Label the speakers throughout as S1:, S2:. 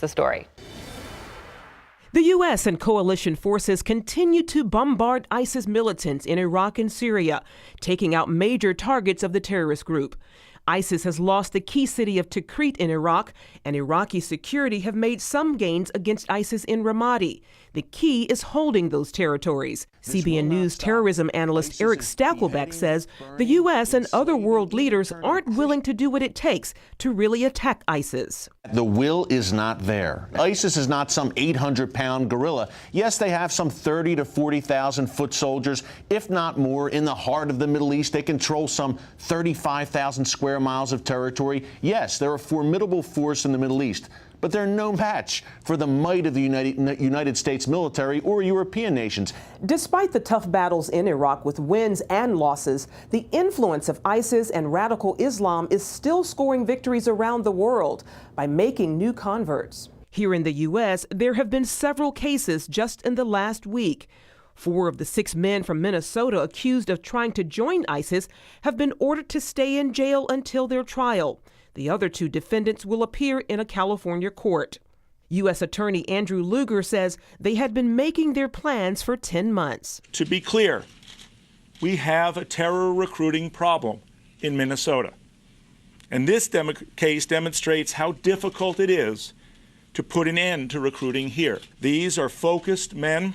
S1: The story.
S2: The U.S. and coalition forces continue to bombard ISIS militants in Iraq and Syria, taking out major targets of the terrorist group. ISIS has lost the key city of Tikrit in Iraq, and Iraqi security have made some gains against ISIS in Ramadi. The key is holding those territories. CBN News terrorism analyst Eric Stakelbeck says the U.S. and other world leaders aren't willing to do what it takes to really attack ISIS.
S3: The will is not there. ISIS is not some 800-pound gorilla. Yes, they have some 30 to 40,000 foot soldiers, if not more, in the heart of the Middle East. They control some 35,000 square miles of territory. Yes, they're a formidable force in the Middle East, but they're no match for the might of the United States military or European nations.
S2: Despite the tough battles in Iraq with wins and losses, the influence of ISIS and radical Islam is still scoring victories around the world by making new converts. Here in the U.S., there have been several cases just in the last week. 4 of the 6 men from Minnesota accused of trying to join ISIS have been ordered to stay in jail until their trial. The other 2 defendants will appear in a California court. U.S. Attorney Andrew Luger says they had been making their plans for 10 months.
S4: To be clear, we have a terror recruiting problem in Minnesota. And this case demonstrates how difficult it is to put an end to recruiting here. These are focused men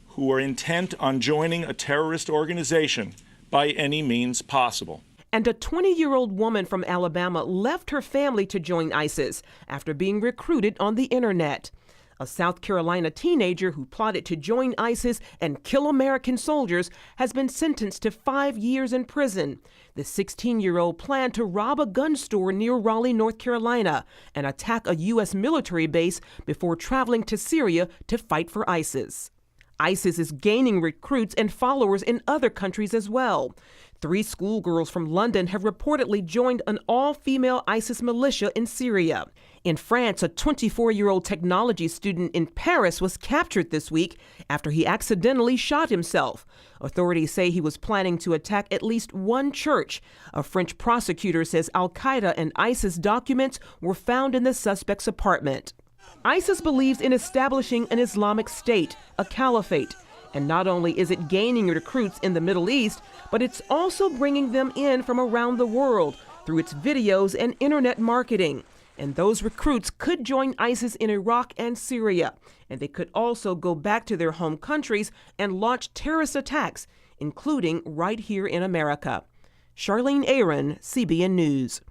S4: who are intent on joining a terrorist organization by any means possible.
S2: And a 20-year-old woman from Alabama left her family to join ISIS after being recruited on the internet. A South Carolina teenager who plotted to join ISIS and kill American soldiers has been sentenced to 5 years in prison. The 16-year-old planned to rob a gun store near Raleigh, North Carolina, and attack a U.S. military base before traveling to Syria to fight for ISIS. ISIS is gaining recruits and followers in other countries as well. 3 schoolgirls from London have reportedly joined an all-female ISIS militia in Syria. In France, a 24-year-old technology student in Paris was captured this week after he accidentally shot himself. Authorities say he was planning to attack at least one church. A French prosecutor says Al-Qaeda and ISIS documents were found in the suspect's apartment. ISIS believes in establishing an Islamic State, a caliphate. And not only is it gaining recruits in the Middle East, but it's also bringing them in from around the world through its videos and internet marketing. And those recruits could join ISIS in Iraq and Syria. And they could also go back to their home countries and launch terrorist attacks, including right here in America. Charlene Aaron, CBN News.